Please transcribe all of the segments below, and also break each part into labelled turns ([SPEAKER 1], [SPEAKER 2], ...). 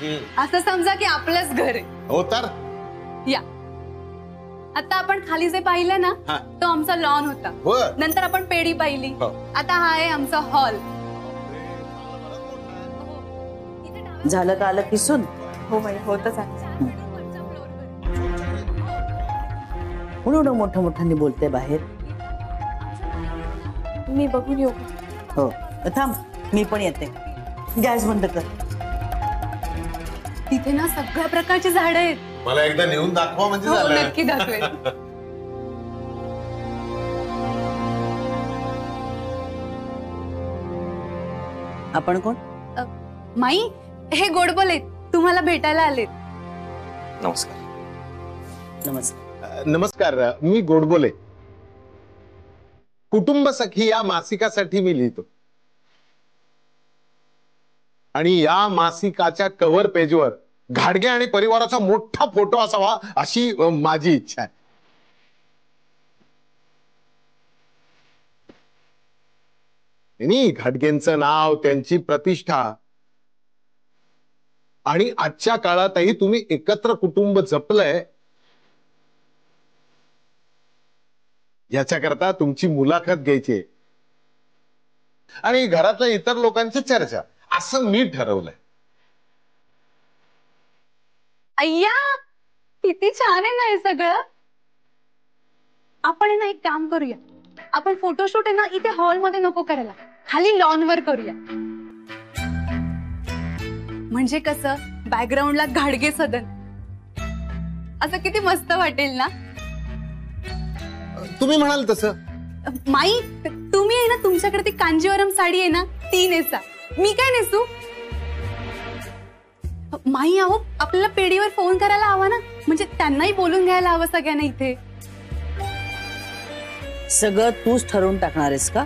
[SPEAKER 1] असं समजा की आपलंच घर आहे.
[SPEAKER 2] हो तर
[SPEAKER 1] या आता आपण खाली जे पाहिलं ना तो आमचा लॉन होता. नंतर आपण पेढी पाहिली. आता हा आहे आमचा हॉल.
[SPEAKER 3] झालं का आलं किसून?
[SPEAKER 1] हो बाई होतच आहे.
[SPEAKER 3] म्हणून मोठं मोठ्याने बोलते बाहेर.
[SPEAKER 1] मी बघून येऊ.
[SPEAKER 3] हो थांब मी पण येते. गॅस बंद कर.
[SPEAKER 1] तिथे ना सगळ्या प्रकारची झाडं आहेत.
[SPEAKER 2] मला एकदा नेऊन दाखवा म्हणजे झालं.
[SPEAKER 1] नक्की दाखवेल.
[SPEAKER 3] आपण कोण?
[SPEAKER 1] माई हे गोडबोले तुम्हाला भेटायला आलेत.
[SPEAKER 4] नमस्कार.
[SPEAKER 3] नमस्कार.
[SPEAKER 2] नमस्कार मी गोडबोले. कुटुंब सखी या मासिकासाठी मी लिहितो आणि या मासिकाच्या कव्हर पेजवर घाडगे आणि परिवाराचा मोठा फोटो असावा अशी माझी इच्छा आहे. घाडगेंचं नाव, त्यांची प्रतिष्ठा आणि आजच्या काळातही तुम्ही एकत्र कुटुंब जपलंय याच्याकरता तुमची मुलाखत घ्यायची आणि घरातल्या इतर लोकांची चर्चा असं मी ठरवलंय.
[SPEAKER 1] अय्या किती छान आहे ना हे सगळं. आपण ना एक काम करूया. आपण फोटोशूट आहे ना इथे हॉलमध्ये नको करायला, खाली लॉनवर करूया. म्हणजे कसं बॅकग्राऊंडला घाडगे सदन असं किती मस्त वाटेल ना.
[SPEAKER 2] तुम्ही म्हणाल तसं.
[SPEAKER 1] माई तुम्ही आहे ना तुमच्याकडे ती कांजीवरम साडी आहे ना ती नेसा. मी काय नेसू? माई अहो आपल्याला पेढीवर फोन करायला हवा ना, म्हणजे त्यांनाही बोलून घ्यायला हवं सगळ्यांना इथे.
[SPEAKER 3] सगळं तूच ठरवून टाकणार आहेस का?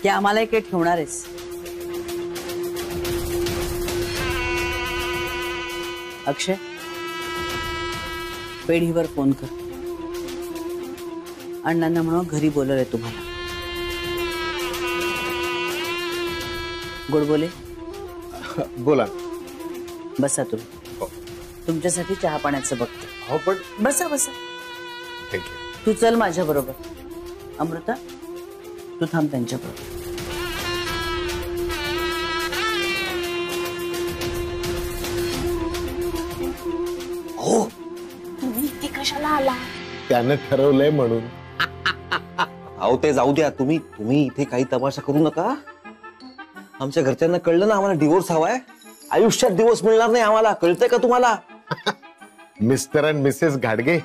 [SPEAKER 3] की आम्हाला एक ठेवणार आहेस? अक्षय पेढीवर फोन कर. अण्णांना म्हणून घरी बोलवलंय तुम्हाला. गोडबोले
[SPEAKER 2] बोला.
[SPEAKER 3] बसा तुम्ही. तुमच्यासाठी चहा पाण्याचं बघते.
[SPEAKER 2] हो पण
[SPEAKER 3] बसा बसा.
[SPEAKER 2] थँक्यू.
[SPEAKER 3] तू चल माझ्या बरोबर. अमृता तू थांब त्यांच्या बरोबर.
[SPEAKER 2] हो
[SPEAKER 1] तुम्ही इथे कशाला आला?
[SPEAKER 2] त्यानं ठरवलंय म्हणून.
[SPEAKER 4] अहो ते जाऊ द्या. तुम्ही इथे काही तमाशा करू नका. आमच्या घरच्यांना कळलं ना आम्हाला डिवोर्स हवाय. आयुष्यात दिवस मिळणार नाही आम्हाला. कळतंय का तुम्हाला?
[SPEAKER 2] मिस्टर अँड मिसेस घाडगे,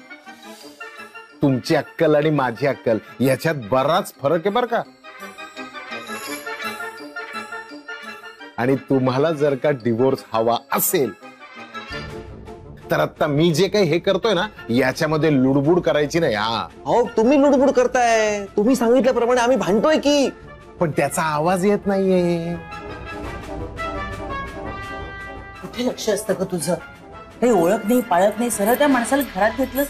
[SPEAKER 2] तुमची अक्कल आणि माझी अक्कल याच्यात बराच फरक आहे बर का. आणि तुम्हाला जर का डिवोर्स हवा असेल तर आता मी जे काही हे करतोय ना याच्यामध्ये लुडबुड करायची नाही. हा
[SPEAKER 4] अहो तुम्ही लुडबुड करताय. तुम्ही सांगितल्याप्रमाणे आम्ही भांडतोय की.
[SPEAKER 2] पण त्याचा आवाज येत नाहीये.
[SPEAKER 3] कुठे लक्ष असतं का तुझं? काही ओळख नाही पाळत नाही. सरळ त्या माणसाला घरात घेतलंस.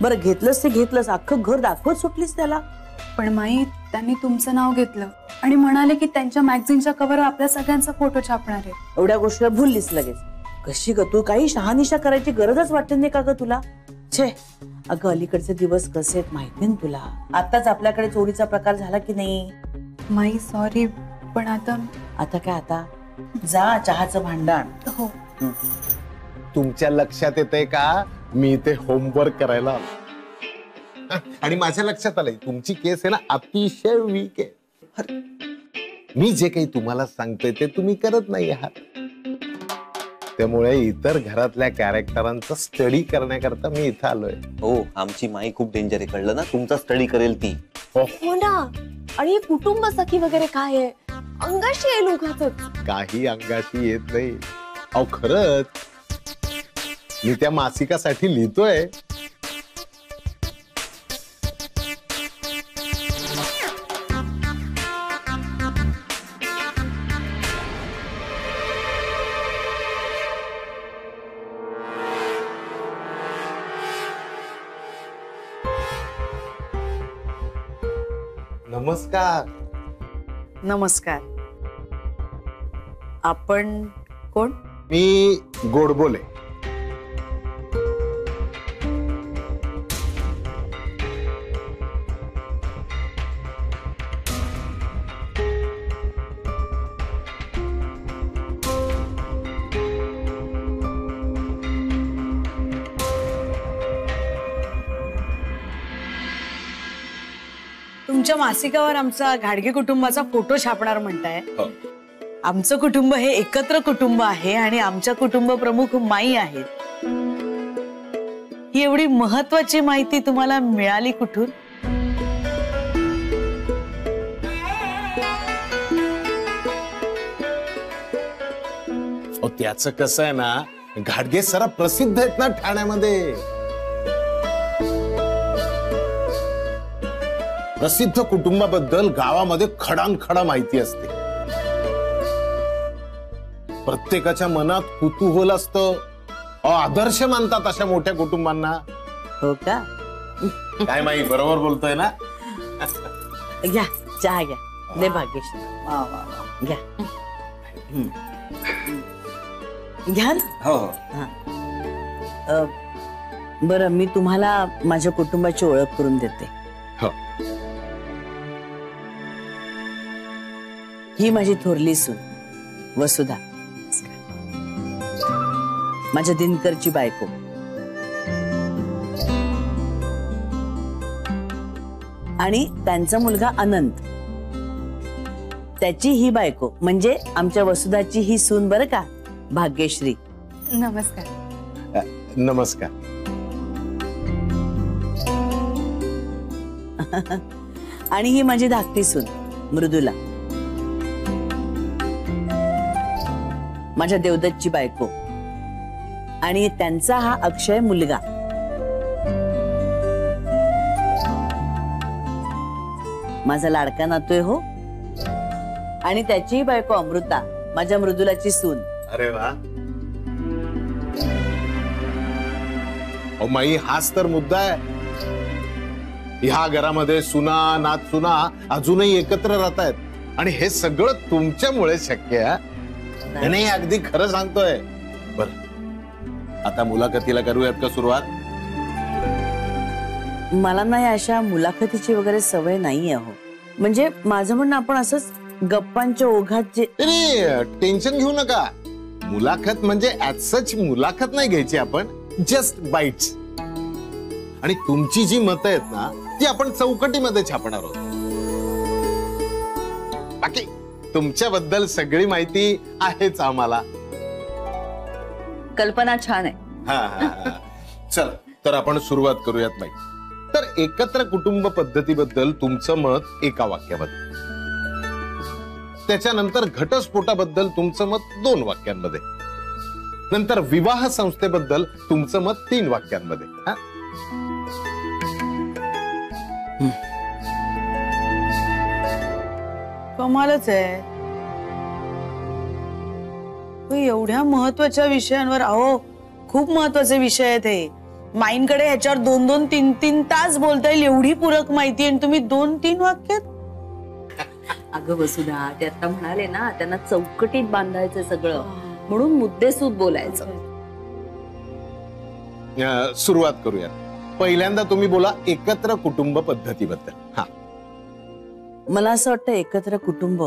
[SPEAKER 3] बरं घेतलंस ते घेतलंस. अख्खं घर दाखवत सुटलीस त्याला.
[SPEAKER 1] पण माई त्यांनी तुमचं नाव घेतलं आणि म्हणाले की त्यांच्या मॅगझिनच्या कव्हरवर आपल्या सगळ्यांचा फोटो छापणार आहे.
[SPEAKER 3] एवढ्या गोष्टीला भुललीस लगेच. कशी ग तू? काही शहानिशा करायची गरजच वाटत नाही का ग तुला? छे अगं अलीकडचे दिवस कसे आहेत माहिती ना तुला. आताच आपल्याकडे चोरीचा प्रकार झाला की नाही?
[SPEAKER 1] माई सॉरी पण आता
[SPEAKER 3] काय आता? जा चहाचं भांडण.
[SPEAKER 1] हो.
[SPEAKER 2] तुमच्या लक्षात येतंय का मी इथे होमवर्क करायला आलो आणि माझ्या लक्षात आलंय तुमची केस आहे ना अतिशय वीक आहे. मी जे काही तुम्हाला सांगतोय ते तुम्ही करत नाही आहात. त्यामुळे इतर घरातल्या कॅरेक्टरांचा स्टडी करण्याकरता मी इथं आलोय.
[SPEAKER 4] हो आमची माई खूप डेंजर आहे. कळलं ना? तुमचा स्टडी करेल ती.
[SPEAKER 1] हो ना. आणि कुटुंब सखी वगैरे काय आहे? अंगाशी आहे लोकांच.
[SPEAKER 2] काही अंगाशी येत नाही. अहो खरंच मी त्या मासिकासाठी लिहितोय.
[SPEAKER 5] नमस्कार.
[SPEAKER 3] नमस्कार. आपण कोण?
[SPEAKER 2] मी गोडबोले.
[SPEAKER 3] तुमच्या मासिकावर आमचा घाडगे कुटुंबाचा फोटो छापणार म्हणताय. आमचं कुटुंब हे एकत्र कुटुंब आहे आणि आमच्या कुटुंब प्रमुख माई आहेत. ही एवढी महत्वाची माहिती तुम्हाला मिळाली कुठून?
[SPEAKER 2] त्याचं कसं आहे ना, घाडगे सर प्रसिद्ध आहेत ना ठाण्यामध्ये. प्रसिद्ध कुटुंबाबद्दल गावामध्ये खडानखडा माहिती असते. प्रत्येकाच्या मनात कुतूहल असतं. आदर्श मानतात अशा मोठ्या कुटुंबांना.
[SPEAKER 3] हो का?
[SPEAKER 2] काय माई बरोबर बोलतोय ना?
[SPEAKER 3] घ्या चहा घ्या. दे भाग्येश. घ्या घ्या ना.
[SPEAKER 4] हो.
[SPEAKER 3] बरं, मी तुम्हाला माझ्या कुटुंबाची ओळख करून देते. ही माझी थोरली सून वसुधा, माझ्या दिनकरची बायको. आणि त्यांचा मुलगा अनंत, त्याची ही बायको म्हणजे आमच्या वसुधाची ही सून बरं का, भाग्यश्री.
[SPEAKER 1] नमस्कार.
[SPEAKER 2] नमस्कार.
[SPEAKER 3] आणि ही माझी धाकटी सून मृदुला, माझ्या देवदत्तची बायको. आणि त्यांचा हा अक्षय मुलगा. माझा लाडका नातोय हो. आणि त्याचीही बायको अमृता, माझ्या मृदुलाची सून.
[SPEAKER 2] अरे वा. माई, हाच तर मुद्दा आहे. ह्या घरामध्ये सुना नात सुना अजूनही एकत्र राहत आहेत. आणि हे सगळं तुमच्यामुळे शक्य आहे. नाही, अगदी खरं सांगतोय. बर, आता मुलाखतीला करूयात का सुरुवात?
[SPEAKER 3] मला नाही अशा मुलाखतीची वगैरे सवय नाहीये हो. म्हणजे माझं म्हणणं, आपण असंच गप्पांच्या ओघात जे.
[SPEAKER 2] टेन्शन घेऊ नका. मुलाखत म्हणजे ऍज सच मुलाखत नाही घ्यायची आपण, जस्ट बाईट्स. आणि तुमची जी मतं आहेत ना, ती आपण चौकटीमध्ये छापणार आहोत. बाकी तुमच्याबद्दल सगळी माहिती आहेच आम्हाला.
[SPEAKER 3] कल्पना छान आहे.
[SPEAKER 2] चल तर आपण सुरुवात करूयात बाई. तर एकत्र कुटुंब पद्धतीबद्दल तुमचं मत एका वाक्यामध्ये. त्याच्यानंतर घटस्फोटाबद्दल तुमचं मत 2 वाक्यांमध्ये. नंतर विवाह संस्थेबद्दल तुमचं मत 3 वाक्यांमध्ये.
[SPEAKER 3] कमालच आहे. एवढ्या महत्वाच्या विषयांवर, अहो खूप महत्वाचे विषय आहेत हे. माईंकडे ह्याच्यावर 2-2, 3-3 तास बोलता येईल एवढी पूरक माहिती, आणि तुम्ही 2-3 वाक्यात.
[SPEAKER 5] अगं वसुधा, ते आता म्हणाले ना, त्यांना चौकटीत बांधायचं सगळं, म्हणून मुद्देसूद बोलायचं.
[SPEAKER 2] सुरुवात करूया. पहिल्यांदा तुम्ही बोला एकत्र कुटुंब पद्धतीबद्दल.
[SPEAKER 3] मला असं वाटतं एकत्र कुटुंब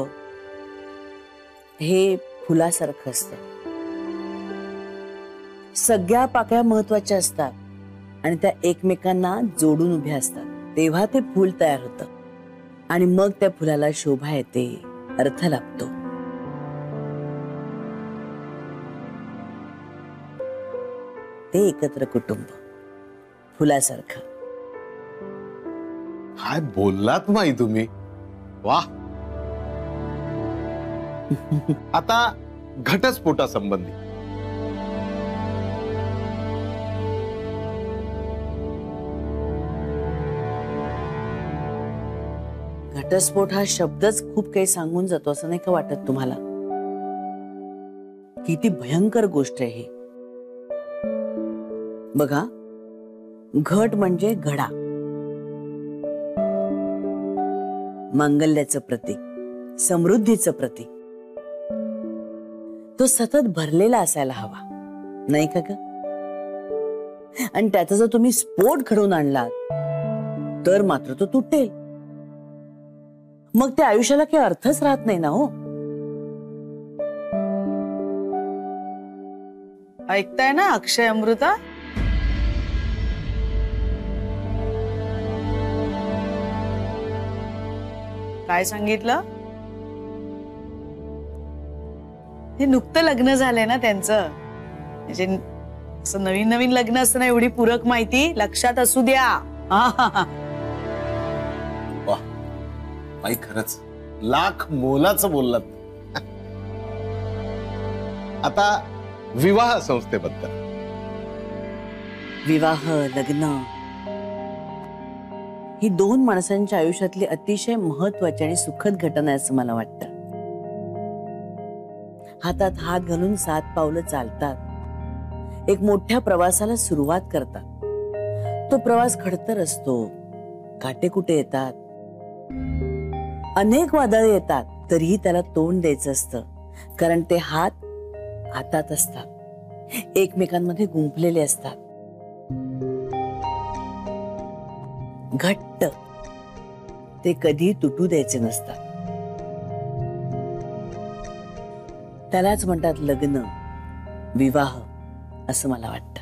[SPEAKER 3] हे फुलासारखं असतं. सगळ्या पाकळ्या महत्वाच्या असतात आणि त्या एकमेकांना जोडून उभ्या असतात. तेव्हा ते फूल तयार होतं आणि मग त्या फुलाला शोभा येते, अर्थ लाभतो. ते एकत्र कुटुंब फुलासारखं.
[SPEAKER 2] काय बोललात माई तुम्ही, वा. आता घटस्फोटासंबंधी.
[SPEAKER 3] घटस्फोट हा शब्दच खूप काही सांगून जातो, असं नाही का वाटत तुम्हाला? किती भयंकर गोष्ट आहे ही. बघा, घट म्हणजे घडा, मांगल्याचं प्रतीक, समृद्धीचं प्रतीक. तो सतत भरलेला असायला हवा, नाही का ग? आणि त्याचा जर तुम्ही स्फोट घडवून आणलात तर मात्र तो तुटेल. मग त्या आयुष्याला काही अर्थच राहत नाही ना हो. ऐकताय ना अक्षय अमृता? काय सांगितलं? हे नुकतं लग्न झालंय ना त्यांचं, म्हणजे असं नवीन नवीन लग्न असताना एवढी पूरक माहिती लक्षात असू द्या.
[SPEAKER 2] वाह बाई, खरंच लाख मोलाचं बोललात. आता विवाह संस्थेबद्दल.
[SPEAKER 3] विवाह, लग्न ही दोन माणसांच्या आयुष्यातली अतिशय महत्वाची आणि सुखद घटना आहे असं मला वाटतं. हातात हात घालून 7 पावलं चालतात, एक मोठ्या प्रवासाला सुरुवात करतात. तो प्रवास खडतर असतो, काटेकुटे येतात, अनेक वादळे येतात, तरीही त्याला तोंड द्यायचं असतं. कारण ते हात हातात असतात, एकमेकांमध्ये गुंफलेले असतात, घट्ट. ते कधी तुटू द्यायचे नसतात. त्यालाच म्हणतात लग्न, विवाह असं मला वाटतं.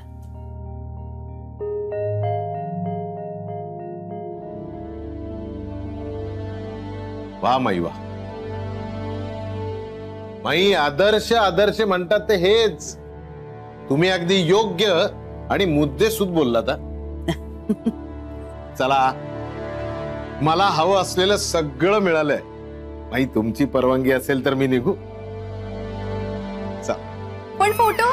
[SPEAKER 2] वा माई वा माई, आदर्श आदर्श म्हणतात ते हेच. तुम्ही अगदी योग्य आणि मुद्देसूद बोललात. चला, मला हवं असलेलं सगळं मिळालंय. माई, तुमची परवानगी असेल तर मी निघू.
[SPEAKER 1] पण फोटो?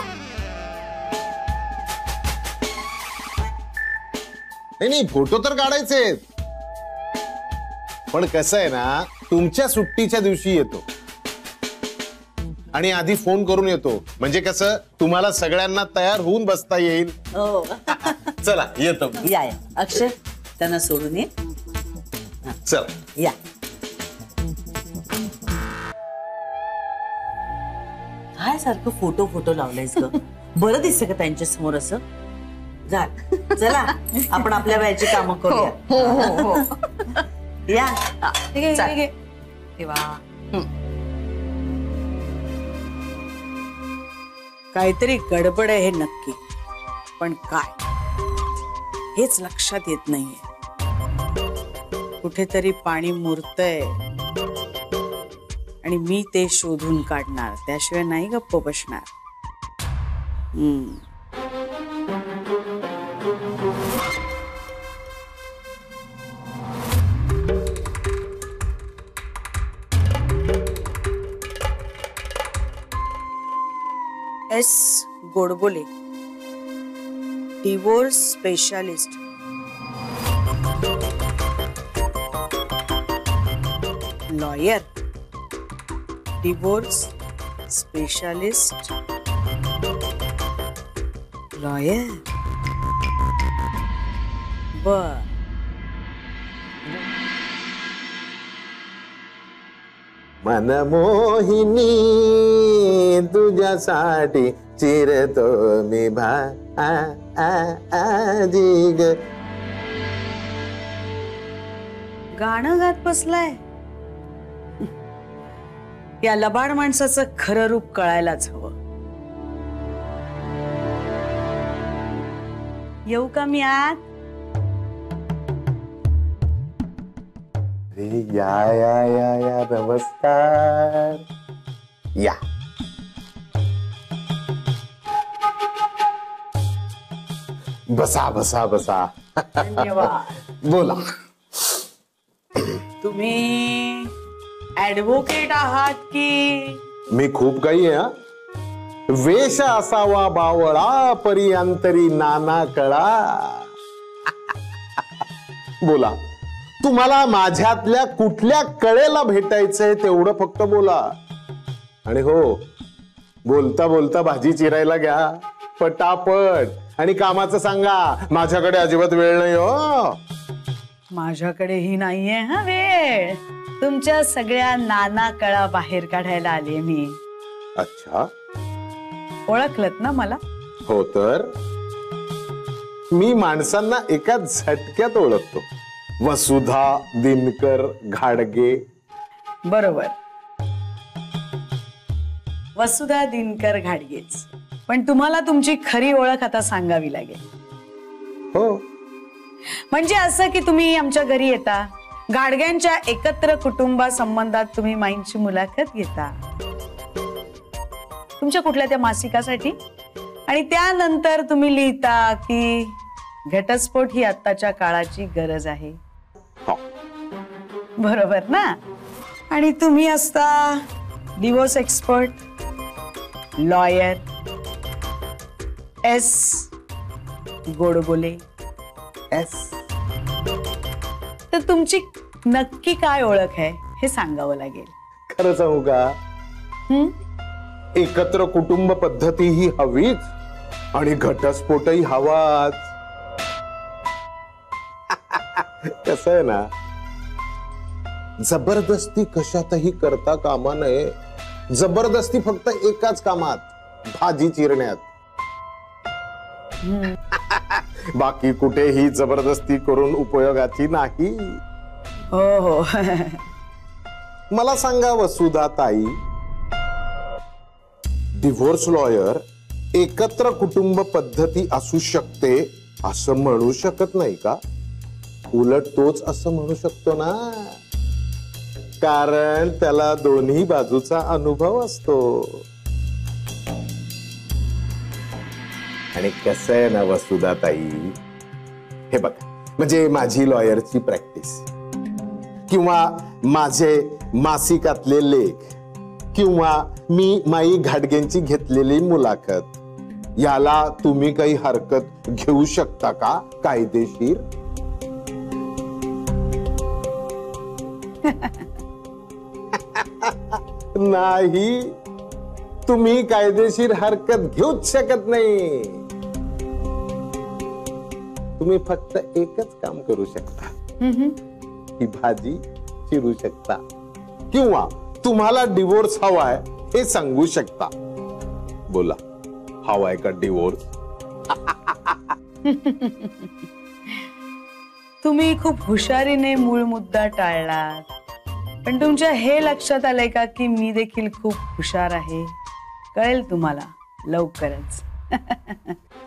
[SPEAKER 2] नाही, फोटो तर काढायचे, पण कसं आहे ना, तुमच्या सुट्टीच्या दिवशी येतो आणि आधी फोन करून येतो, म्हणजे कसं तुम्हाला सगळ्यांना तयार होऊन बसता येईल. चला येतो.
[SPEAKER 3] या अक्षय, त्यांना सोडून ये.
[SPEAKER 2] चल
[SPEAKER 3] या. काय सारखं फोटो फोटो लावलायस ग? बरं दिसतं का त्यांच्या समोर असं? जा, चला आपण आपल्या वयाची कामं करूया. या. काहीतरी गडबड आहे हे नक्की, पण काय हेच लक्षात येत नाहीये. कुठेतरी पाणी मुरतंय आणि मी ते शोधून काढणार, त्याशिवाय नाही गप्प बसणार. S Godbole, divorce specialist. Lawyer, divorce specialist, lawyer. बर.
[SPEAKER 2] मनमोहिनी तुझ्यासाठी चिरतो मी भाजी ग.
[SPEAKER 3] गाणं गात बसलाय. या लबाड माणसाचं खरं रूप कळायलाच हवं. येऊ का मी आत?
[SPEAKER 2] या या या या, नमस्कार. या. बसा बसा बसा.
[SPEAKER 3] धन्यवाद.
[SPEAKER 2] बोला.
[SPEAKER 3] तुम्ही ऍडव्होकेट आहात की?
[SPEAKER 2] मी खूप काही आहे. वेश असावा बावळा, परी अंतरी नाना कळा. बोला, तुम्हाला माझ्यातल्या कुठल्या कळेला भेटायचंय तेवढं फक्त बोला. आणि हो, बोलता बोलता भाजी चिरायला घ्या पटापट. आणि कामाचं सांगा, माझ्याकडे अजिबात वेळ नाही हो.
[SPEAKER 3] माझ्याकडेही नाहीये हा वेळ. तुमच्या सगळ्या नाना कळा बाहेर काढायला आले मी.
[SPEAKER 2] अच्छा,
[SPEAKER 3] ओळखलत ना मला?
[SPEAKER 2] हो तर मी माणसांना एका झटक्यात ओळखतो. वसुधा दिनकर घाडगे.
[SPEAKER 3] बरोबर, वसुधा दिनकर घाडगेच. पण तुम्हाला तुमची खरी ओळख आता सांगावी लागेल.
[SPEAKER 2] हो,
[SPEAKER 3] म्हणजे असं की तुम्ही आमच्या घरी येता, घाडग्यांच्या एकत्र कुटुंबा संबंधात तुम्ही माईंची मुलाखत घेता तुमच्या कुठल्या त्या मासिकासाठी, आणि त्यानंतर तुम्ही लिहिता की घटस्फोट ही आत्ताच्या काळाची गरज आहे.
[SPEAKER 2] हो.
[SPEAKER 3] बरोबर ना? आणि तुम्ही असता divorce expert, lawyer, S Godbole.
[SPEAKER 2] S.
[SPEAKER 3] तर तुमची नक्की काय ओळख आहे हे सांगावं लागेल.
[SPEAKER 2] खरं सांगू का? एकत्र कुटुंब पद्धती ही हवीच आणि घटस्फोटही हवाच. कसं आहे ना, जबरदस्ती कशातही करता कामा नये. जबरदस्ती फक्त एकाच कामात, भाजी चिरण्यात. बाकी कुठेही जबरदस्ती करून उपयोगाची नाही.
[SPEAKER 3] हो हो.
[SPEAKER 2] मला सांगा वसुधा ताई, डिव्होर्स लॉयर एकत्र कुटुंब पद्धती असू शकते असं म्हणू शकत नाही का? उलट तोच असं म्हणू शकतो ना, कारण त्याला दोन्ही बाजूचा अनुभव असतो. आणि कसं आहे ना वसुधा ताई, हे बघा, म्हणजे माझी लॉयरची प्रॅक्टिस किंवा माझे मासिकातले लेख किंवा मी माई घाडगेंची घेतलेली मुलाखत, याला तुम्ही काही हरकत घेऊ शकता का कायदेशीर? नाही, तुम्ही कायदेशीर हरकत घेऊच शकत नाही. तुम्ही फक्त एकच काम करू शकता, ही भाजी चिरू शकता किंवा तुम्हाला डिवोर्स हवाय हे सांगू शकता. बोला, हवाय का डिवोर्स?
[SPEAKER 3] तुम्ही खूप हुशारीने मूळ मुद्दा टाळलात, पण तुमच्या हे लक्षात आलंय का की मी देखील खूप हुशार आहे? कळेल तुम्हाला लवकरच.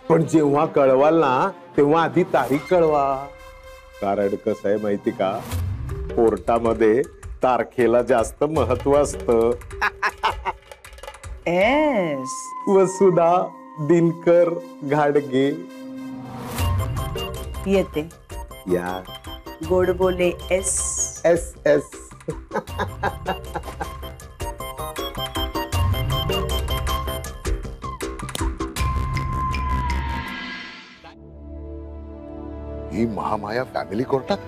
[SPEAKER 2] पण जेव्हा कळवाल ना तेव्हा आधी तारीख कळवा. कारण कसं आहे माहिती का, कोर्टामध्ये तारखेला जास्त महत्व असतं.
[SPEAKER 3] एस.
[SPEAKER 2] वसुधा दिनकर घाडगे.
[SPEAKER 3] येते.
[SPEAKER 2] या.
[SPEAKER 3] गोडबोले एस.
[SPEAKER 2] S S.
[SPEAKER 6] ही महामाया फॅमिली कोर्टात?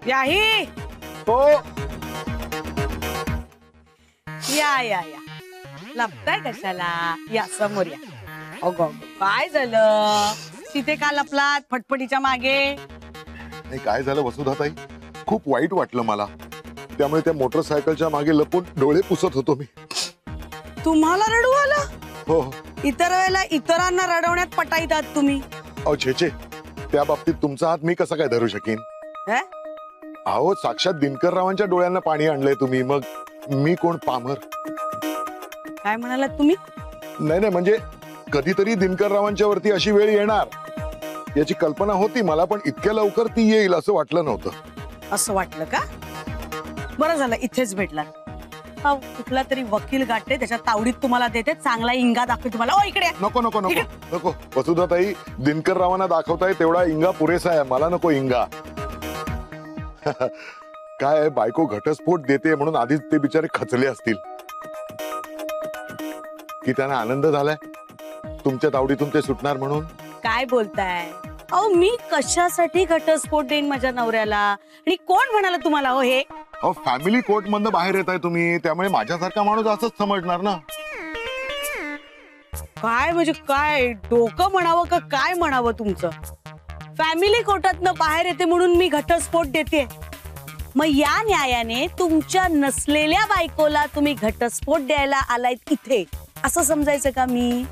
[SPEAKER 3] याही.
[SPEAKER 2] हो.
[SPEAKER 3] या या या, लपताय कशाला? या समोर या. अगो काय झालं? तिथे का लपलात फटफटीच्या मागे?
[SPEAKER 6] नाही, काय झालं वसुधाताई, खूप वाईट वाटलं मला. त्यामुळे त्या मोटरसायकलच्या मागे लपून डोळे पुसत होतो मी.
[SPEAKER 3] तुम्हाला रडू आलं?
[SPEAKER 6] हो.
[SPEAKER 3] इतर वेळेला इतरांना रडवण्यात पटाईतात तुम्ही.
[SPEAKER 6] अहो छेचे, त्या बाबतीत तुमचा हात मी कसा काय धरू शकीन? अहो, साक्षात दिनकररावांच्या डोळ्यांना पाणी आणलंय तुम्ही, मग मी कोण पामर?
[SPEAKER 3] काय म्हणालात तुम्ही?
[SPEAKER 6] नाही नाही, म्हणजे कधीतरी दिनकररावांच्या वरती अशी वेळ येणार याची कल्पना होती मला, पण इतक्या लवकर ती येईल असं वाटलं नव्हतं.
[SPEAKER 3] असं वाटलं का? बरं झालं इथेच भेटला. कुठला तरी वकील गाठते, त्याच्या तावडीत तुम्हाला देते, चांगला इंगा दाखवते तुम्हाला. ओ इकडे.
[SPEAKER 6] नको नको नको नको वसुधाताई, दिनकररावांना दाखवताय तेवढा इंगा पुरेसा आहे, मला नको इंगा. काय बायको घटस्फोट देते म्हणून आधीच ते बिचारे खचले असतील की त्यांना आनंद झालाय तुमच्या तावडीतून ते सुटणार म्हणून.
[SPEAKER 3] काय बोलताय? अहो मी कशासाठी घटस्फोट देईन माझ्या नवऱ्याला? आणि कोण म्हणाला तुम्हाला हो हे?
[SPEAKER 6] अहो फॅमिली कोर्ट मधनं बाहेर येत आहे तुम्ही, त्यामुळे माझ्यासारखा माणूस असंच समजणार ना.
[SPEAKER 3] काय म्हणजे काय डोकं म्हणावं का काय म्हणावं तुमचं? फॅमिली कोर्टातनं बाहेर येते म्हणून मी घटस्फोट देते? मग या न्यायाने तुमच्या नसलेल्या बायकोला तुम्ही घटस्फोट द्यायला आलायत इथे असं समजायचं का मी?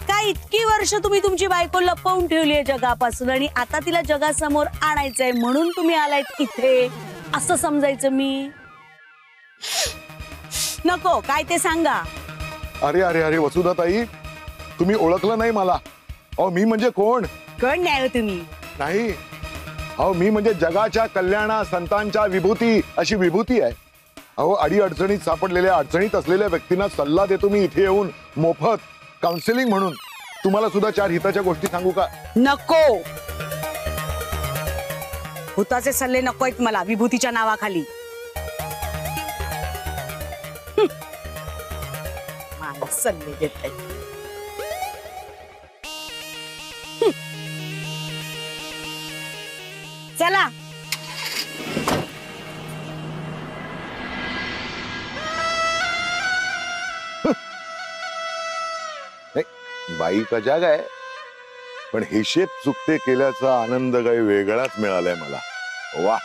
[SPEAKER 3] काय इतकी वर्ष तुम्ही तुमची बायको लपवून ठेवली आहे जगापासून आणि आता तिला जगासमोर आणायचंय म्हणून तुम्ही आलायत इथे असं समजायचं मी? नको, काय ते सांगा.
[SPEAKER 6] अरे अरे अरे वसुधाताई, तुम्ही ओळखलं नाही मला. अहो मी म्हणजे कोण?
[SPEAKER 3] कोण नाही हो तुम्ही?
[SPEAKER 6] नाही, अहो मी म्हणजे जगाच्या कल्याणा संतांच्या विभूती अशी विभूती आहे. अहो अडी अडचणीत सापडलेल्या अडचणीत असलेल्या व्यक्तींना सल्ला देतो मी इथे येऊन मोफत काउन्सिलिंग म्हणून. तुम्हाला सुद्धा 4 हिताच्या गोष्टी सांगू का?
[SPEAKER 3] नको, भूताचे सल्ले नकोयत मला विभूतीच्या नावाखाली. मला सल्ले देत आहेत. चला
[SPEAKER 6] बाई का जाग आहे, पण हिशेब चुकते केल्याचा आनंद काही वेगळाच मिळालाय मला. वा.